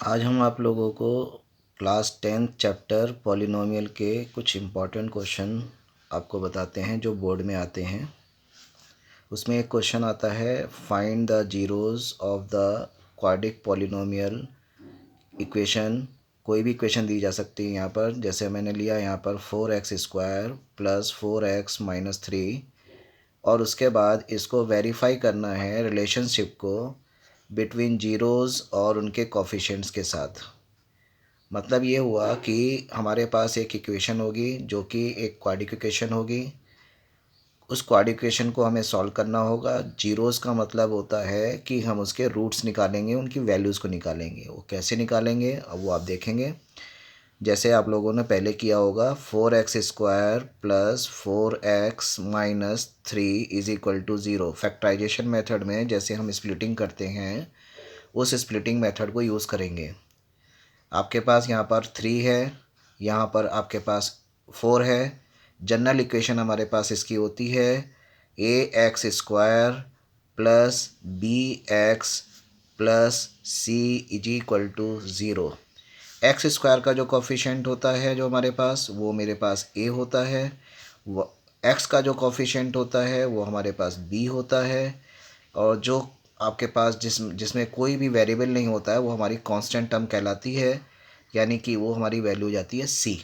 आज हम आप लोगों को क्लास 10th चैप्टर पॉलिनोमियल के कुछ इम्पॉर्टेंट क्वेश्चन आपको बताते हैं जो बोर्ड में आते हैं। उसमें एक क्वेश्चन आता है, find the zeros of the quadric polynomial equation. कोई भी इक्वेशन दी जा सकती है यहाँ पर। जैसे मैंने लिया यहाँ पर 4x² प्लस 4x माइनस 3, और उसके बाद इसको वेरीफाई करना है रिलेशनशिप को बिटवीन जीरोज़ और उनके कोफिशिएंट्स के साथ। मतलब ये हुआ कि हमारे पास एक इक्वेशन होगी जो कि एक क्वाड्रिक इक्वेशन होगी। उस क्वाड्रिक इक्वेशन को हमें सॉल्व करना होगा। जीरोज़ का मतलब होता है कि हम उसके रूट्स निकालेंगे, उनकी वैल्यूज़ को निकालेंगे। वो कैसे निकालेंगे अब वो आप देखेंगे। जैसे आप लोगों ने पहले किया होगा, 4x² plus 4x minus 3 is equal to 0। Factorization method में जैसे हम स्प्लिटिंग करते हैं, उस स्प्लिटिंग मेथड को यूज़ करेंगे। आपके पास यहाँ पर 3 है, यहाँ पर आपके पास 4 है। जनरल इक्वेशन हमारे पास इसकी होती है ax² plus bx plus c is equal to 0। x² का जो कोफिशिएंट होता है जो हमारे पास, वो मेरे पास a होता है। x का जो कोफिशिएंट होता है वो हमारे पास b होता है। और जो आपके पास जिसमें कोई भी वेरिएबल नहीं होता है वो हमारी कांस्टेंट टर्म कहलाती है, यानी कि वो हमारी वैल्यू हो जाती है c।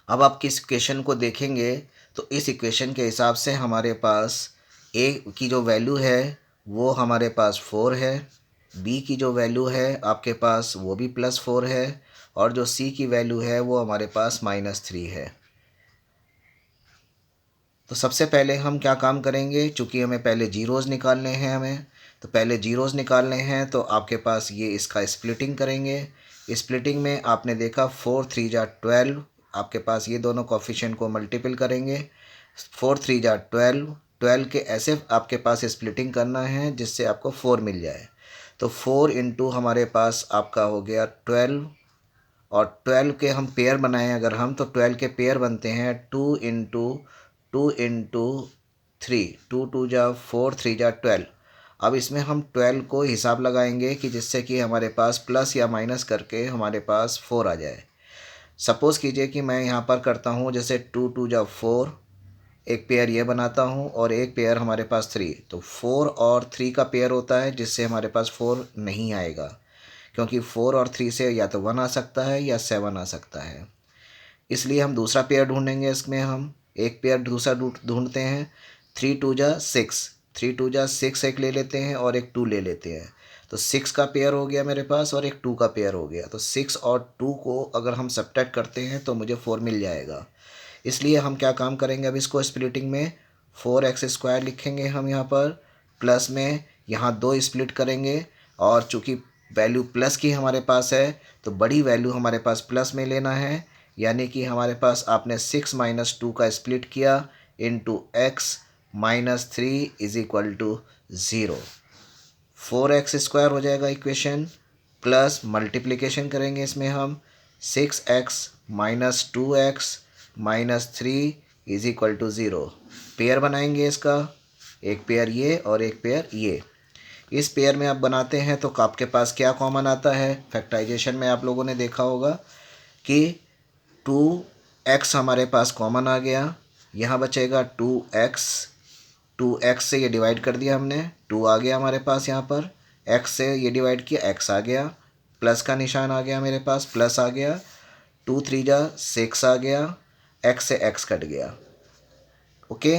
अब आप किस इक्वेशन को देखेंगे तो इस इक्वेशन के हिसाब से हमारे पास a की जो वैल्यू है वो हमारे पास 4 है, b की जो वैल्यू है आपके पास वो भी +4 है, और जो c की वैल्यू है वो हमारे पास -3 है। तो सबसे पहले हम क्या काम करेंगे, चूँकि हमें पहले जीरोज़ निकालने हैं, तो पहले जीरोज़ निकालने हैं तो आपके पास ये इसका स्प्लिटिंग करेंगे। स्प्लिटिंग में आपने देखा 4 3 जा 12, आपके पास ये दोनों कोफिशिएंट को मल्टीपल करेंगे। 4 3 जा 12, 12 के ऐसे आपके पास स्प्लिटिंग करना है जिससे आपको 4 मिल जाए। तो 4 इंटू हमारे पास आपका हो गया 12, और 12 के हम पेयर बनाएं अगर हम, तो 12 के पेयर बनते हैं 2 इंटू 2 इंटू 3, 2 2 जा 4, 3 जा 12। अब इसमें हम 12 को हिसाब लगाएंगे कि जिससे कि हमारे पास प्लस या माइनस करके हमारे पास 4 आ जाए। सपोज़ कीजिए कि मैं यहाँ पर करता हूँ, जैसे 2 2 जा 4, एक पेयर ये बनाता हूँ और एक पेयर हमारे पास 3, तो 4 और 3 का पेयर होता है जिससे हमारे पास 4 नहीं आएगा, क्योंकि 4 और 3 से या तो 1 आ सकता है या 7 आ सकता है। इसलिए हम दूसरा पेयर ढूंढेंगे। इसमें हम एक पेयर दूसरा ढूंढते हैं। 3 2 जा 6, 3 2 जा 6 एक ले लेते हैं और एक 2 ले लेते हैं। तो 6 का पेयर हो गया मेरे पास और एक 2 का पेयर हो गया। तो 6 और 2 को अगर हम सब्ट्रैक्ट करते हैं तो मुझे 4 मिल जाएगा। इसलिए हम क्या काम करेंगे, अब इसको स्प्लिटिंग में 4x² लिखेंगे हम यहाँ पर, प्लस में यहाँ 2 स्प्लिट करेंगे, और चूँकि वैल्यू प्लस की हमारे पास है तो बड़ी वैल्यू हमारे पास प्लस में लेना है, यानी कि हमारे पास आपने 6 - 2 का स्प्लिट किया into x -3 is equal to 0। 4x² हो जाएगा इक्वेशन, प्लस मल्टीप्लिकेशन करेंगे इसमें हम 6x - 2x -3 is equal to 0। Pair बनाएंगे इसका, एक पेयर ये और एक पेयर ये। इस पेयर में आप बनाते हैं तो आपके पास क्या कॉमन आता है, फैक्टराइजेशन में आप लोगों ने देखा होगा कि 2x हमारे पास कॉमन आ गया। यहाँ बचेगा 2x, 2x से ये डिवाइड कर दिया हमने, 2 आ गया हमारे पास यहाँ पर, x से ये डिवाइड किया, x आ गया, प्लस का निशान आ गया मेरे पास, प्लस आ गया, 2 3 जा 6 आ गया, x से x कट गया। ओके,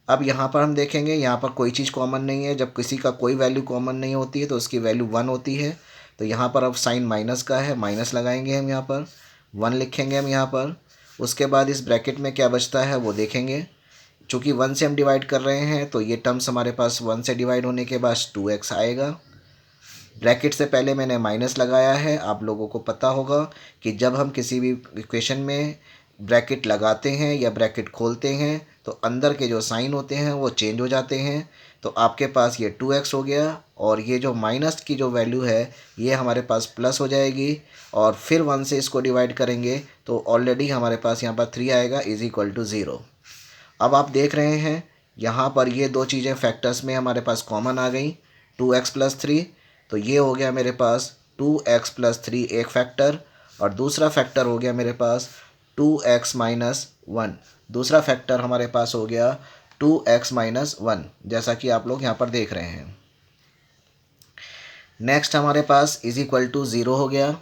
अब यहाँ पर हम देखेंगे, यहाँ पर कोई चीज़ कॉमन नहीं है। जब किसी का कोई वैल्यू कॉमन नहीं होती है तो उसकी वैल्यू 1 होती है। तो यहाँ पर अब साइन माइनस का है, माइनस लगाएंगे हम, यहाँ पर 1 लिखेंगे हम यहाँ पर। उसके बाद इस ब्रैकेट में क्या बचता है वो देखेंगे। चूँकि 1 से हम डिवाइड कर रहे हैं तो ये टर्म्स हमारे पास 1 से डिवाइड होने के बाद 2x आएगा। ब्रैकेट से पहले मैंने माइनस लगाया है। आप लोगों को पता होगा कि जब हम किसी भी इक्वेशन में ब्रैकेट लगाते हैं या ब्रैकेट खोलते हैं तो अंदर के जो साइन होते हैं वो चेंज हो जाते हैं। तो आपके पास ये 2x हो गया, और ये जो माइनस की जो वैल्यू है ये हमारे पास प्लस हो जाएगी, और फिर 1 से इसको डिवाइड करेंगे तो ऑलरेडी हमारे पास यहाँ पर 3 आएगा इज इक्वल टू 0। अब आप देख रहे हैं यहाँ पर ये दो चीज़ें फैक्टर्स में हमारे पास कॉमन आ गई, 2x + 3। तो ये हो गया मेरे पास 2x+3 एक फैक्टर, और दूसरा फैक्टर हो गया मेरे पास 2x-1। दूसरा फैक्टर हमारे पास हो गया 2x-1, जैसा कि आप लोग यहाँ पर देख रहे हैं। नेक्स्ट हमारे पास इज इक्वल टू 0 हो गया।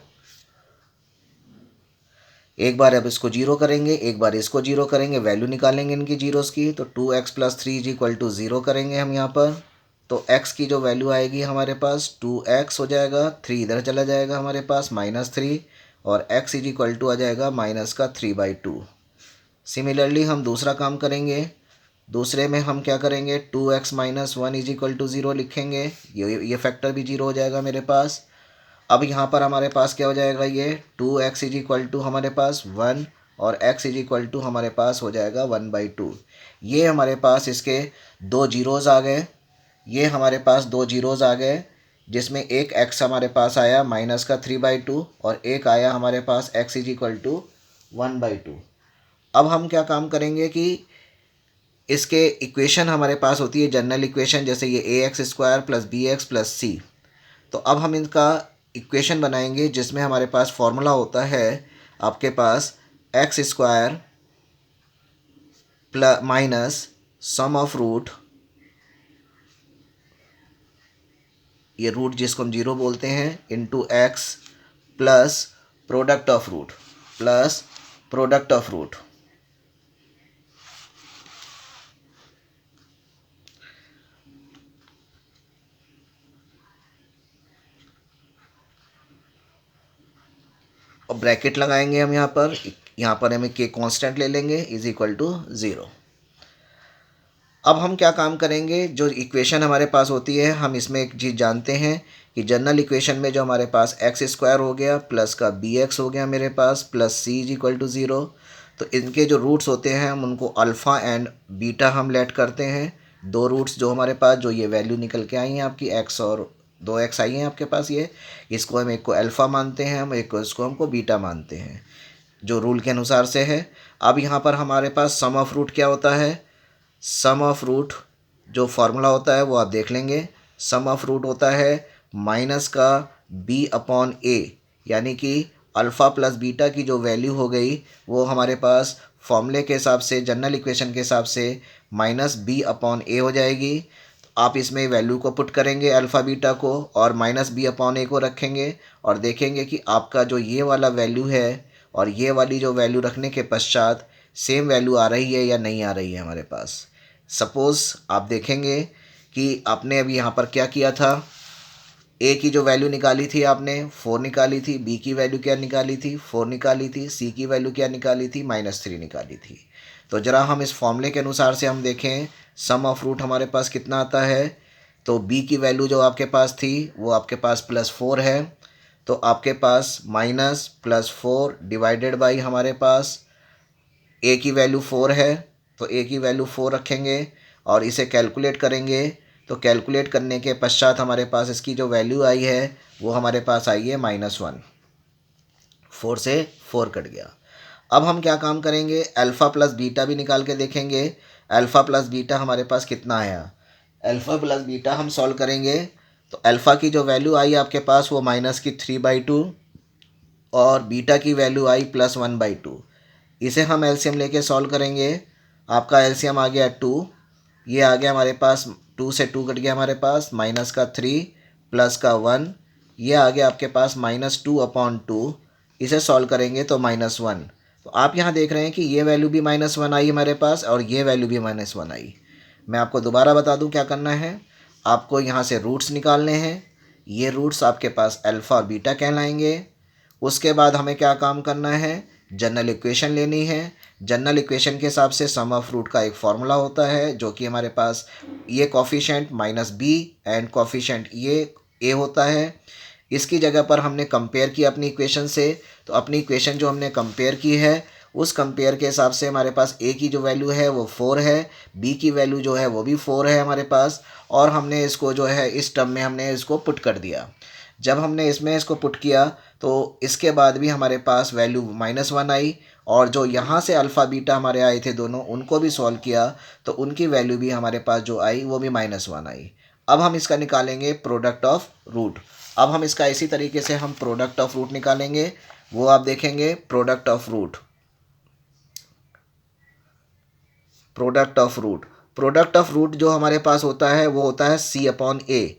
एक बार अब इसको 0 करेंगे, एक बार इसको 0 करेंगे, वैल्यू निकालेंगे इनकी जीरोस की, तो 2x+3 इज इक्वल टू 0 करेंगे हम यहाँ पर। तो x की जो वैल्यू आएगी हमारे पास 2x हो जाएगा, 3 इधर चला जाएगा हमारे पास -3, और x इज इक्वल टू आ जाएगा -3/2। सिमिलरली हम दूसरा काम करेंगे। दूसरे में हम क्या करेंगे, 2x-1 इज इक्वल टू 0 लिखेंगे, ये फैक्टर भी 0 हो जाएगा मेरे पास। अब यहाँ पर हमारे पास क्या हो जाएगा, ये 2x इज इक्वल टू हमारे पास 1, और x इज इक्वल टू हमारे पास हो जाएगा 1/2। ये हमारे पास इसके दो जीरोज़ आ गए, ये हमारे पास दो जीरोज़ आ गए, जिसमें एक x हमारे पास आया -3/2, और एक आया हमारे पास x इज इक्वल टू 1/2। अब हम क्या काम करेंगे कि इसके इक्वेशन हमारे पास होती है जनरल इक्वेशन, जैसे ये ax² + bx + c। तो अब हम इनका इक्वेशन बनाएंगे, जिसमें हमारे पास फॉर्मूला होता है आपके पास x² minus sum of root, ये रूट जिसको हम 0 बोलते हैं, into x plus product of root. और ब्रैकेट लगाएंगे हम यहाँ पर हम के कांस्टेंट ले लेंगे, इज इक्वल टू 0। अब हम क्या काम करेंगे, जो इक्वेशन हमारे पास होती है, हम इसमें एक चीज़ जानते हैं कि जनरल इक्वेशन में जो हमारे पास x² हो गया प्लस का bx हो गया मेरे पास, plus c is equal to 0। तो इनके जो रूट्स होते हैं हम उनको अल्फ़ा एंड बीटा हम लेट करते हैं। दो रूट्स जो हमारे पास, जो ये वैल्यू निकल के आई हैं आपकी x और 2x आई हैं आपके पास, ये इसको हम एक को अल्फ़ा मानते हैं, हम एक को इसको हमको बीटा मानते हैं, जो रूल के अनुसार से है। अब यहाँ पर हमारे पास सम ऑफ रूट क्या होता है, सम ऑफ रूट जो फार्मूला होता है वो आप देख लेंगे। सम ऑफ रूट होता है माइनस का b/a, यानी कि अल्फ़ा प्लस बीटा की जो वैल्यू हो गई वो हमारे पास फॉर्मूले के हिसाब से, जनरल इक्वेशन के हिसाब से -b/a हो जाएगी। तो आप इसमें वैल्यू को पुट करेंगे अल्फ़ा बीटा को, और -b/a को रखेंगे, और देखेंगे कि आपका जो ये वाला वैल्यू है और ये वाली जो वैल्यू रखने के पश्चात सेम वैल्यू आ रही है या नहीं आ रही है हमारे पास। सपोज़ आप देखेंगे कि आपने अभी यहाँ पर क्या किया था, a की जो वैल्यू निकाली थी आपने 4 निकाली थी, b की वैल्यू क्या निकाली थी 4 निकाली थी, c की वैल्यू क्या निकाली थी -3 निकाली थी। तो ज़रा हम इस फॉर्मूले के अनुसार से हम देखें सम ऑफ रूट हमारे पास कितना आता है। तो b की वैल्यू जो आपके पास थी वो आपके पास +4 है, तो आपके पास -+4 डिवाइडेड बाई हमारे पास a की वैल्यू 4 है, तो a की वैल्यू 4 रखेंगे और इसे कैलकुलेट करेंगे। तो कैलकुलेट करने के पश्चात हमारे पास इसकी जो वैल्यू आई है वो हमारे पास आई है -1। 4 से 4 कट गया। अब हम क्या काम करेंगे, अल्फ़ा प्लस बीटा भी निकाल के देखेंगे। अल्फ़ा प्लस बीटा हमारे पास कितना आया, अल्फ़ा प्लस बीटा हम सॉल्व करेंगे। तो अल्फ़ा की जो वैल्यू आई आपके पास वो -3/2, और बीटा की वैल्यू आई +1/2। इसे हम एलसीएम लेके सॉल्व करेंगे। आपका एलसीएम आ गया 2, ये आ गया हमारे पास 2 से 2 कट गया हमारे पास, -3 +1, ये आ गया आपके पास -2/2। इसे सॉल्व करेंगे तो -1। तो आप यहाँ देख रहे हैं कि ये वैल्यू भी -1 आई हमारे पास, और ये वैल्यू भी -1 आई। मैं आपको दोबारा बता दूँ क्या करना है, आपको यहाँ से रूट्स निकालने हैं। ये रूट्स आपके पास अल्फ़ा और बीटा कहलाएंगे। उसके बाद हमें क्या काम करना है, जनरल इक्वेशन लेनी है। जनरल इक्वेशन के हिसाब से सम ऑफ रूट का एक फार्मूला होता है, जो कि हमारे पास ये कॉफिशेंट -b एंड कॉफिशेंट ये a होता है। इसकी जगह पर हमने कंपेयर किया अपनी इक्वेशन से, तो अपनी इक्वेशन जो हमने कंपेयर की है उस कंपेयर के हिसाब से हमारे पास a की जो वैल्यू है वो 4 है, b की वैल्यू जो है वो भी 4 है हमारे पास, और हमने इसको जो है इस टर्म में हमने इसको पुट कर दिया। जब हमने इसमें इसको पुट किया तो इसके बाद भी हमारे पास वैल्यू -1 आई, और जो यहाँ से अल्फ़ा बीटा हमारे आए थे दोनों, उनको भी सॉल्व किया तो उनकी वैल्यू भी हमारे पास जो आई वो भी -1 आई। अब हम इसका निकालेंगे प्रोडक्ट ऑफ रूट। अब हम इसका इसी तरीके से हम प्रोडक्ट ऑफ रूट निकालेंगे, वो आप देखेंगे product of root. Product of root, product of root जो हमारे पास होता है वो होता है C upon A.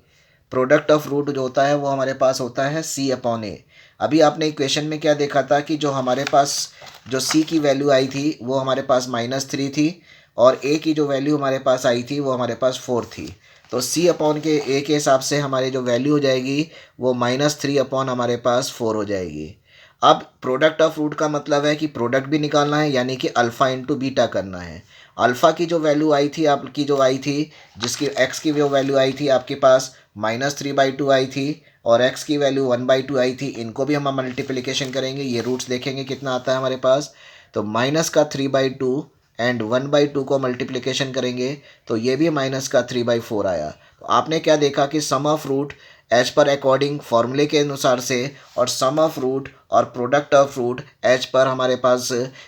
Product of root जो होता है वो हमारे पास होता है सी अपॉन ए। अभी आपने इक्वेशन में क्या देखा था कि जो हमारे पास जो सी की वैल्यू आई थी वो हमारे पास -3 थी, और ए की जो वैल्यू हमारे पास आई थी वो हमारे पास 4 थी। तो सी अपॉन के ए के हिसाब से हमारी जो वैल्यू हो जाएगी वो -3 अपॉन हमारे पास 4 हो जाएगी। अब प्रोडक्ट ऑफ रूट का मतलब है कि प्रोडक्ट भी निकालना है, यानी कि अल्फ़ा इंटू बीटा करना है। अल्फ़ा की जो वैल्यू आई थी आपकी, जो आई थी जिसकी एक्स की जो वैल्यू आई थी आपके पास -3/2 आई थी, और एक्स की वैल्यू 1/2 आई थी। इनको भी हम मल्टीप्लिकेशन करेंगे, ये रूट्स देखेंगे कितना आता है हमारे पास। तो माइनस का 3/2 एंड 1/2 को मल्टीप्लिकेशन करेंगे तो ये भी -3/4 आया। तो आपने क्या देखा कि सम ऑफ रूट एज पर अकॉर्डिंग फॉर्मूले के अनुसार से, और सम ऑफ रूट और प्रोडक्ट ऑफ रूट एज पर हमारे पास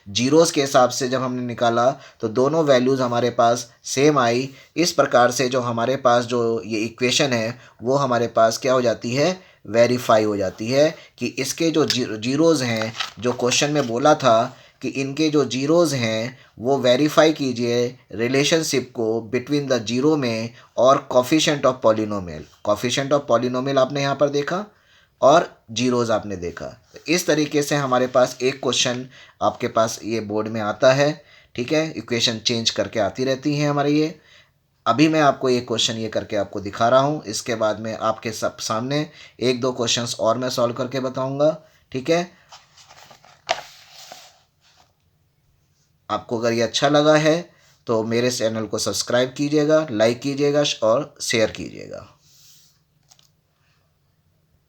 जीरोस के हिसाब से जब हमने निकाला तो दोनों वैल्यूज़ हमारे पास सेम आई। इस प्रकार से जो हमारे पास जो ये इक्वेशन है वो हमारे पास क्या हो जाती है, वेरीफाई हो जाती है कि इसके जो जीरोज़ हैं, जो क्वेश्चन में बोला था कि इनके जो जीरोज़ हैं वो वेरीफाई कीजिए रिलेशनशिप को बिटवीन द जीरो में और coefficient of polynomial. Coefficient of polynomial आपने यहाँ पर देखा और जीरोज़ आपने देखा। तो इस तरीके से हमारे पास एक क्वेश्चन आपके पास ये बोर्ड में आता है। ठीक है, इक्वेशन चेंज करके आती रहती हैं हमारे ये। अभी मैं आपको एक क्वेश्चन ये करके आपको दिखा रहा हूँ, इसके बाद में आपके सब सामने एक दो क्वेश्चंस और मैं सॉल्व करके बताऊँगा। ठीक है, आपको अगर ये अच्छा लगा है तो मेरे चैनल को सब्सक्राइब कीजिएगा, लाइक कीजिएगा और शेयर कीजिएगा।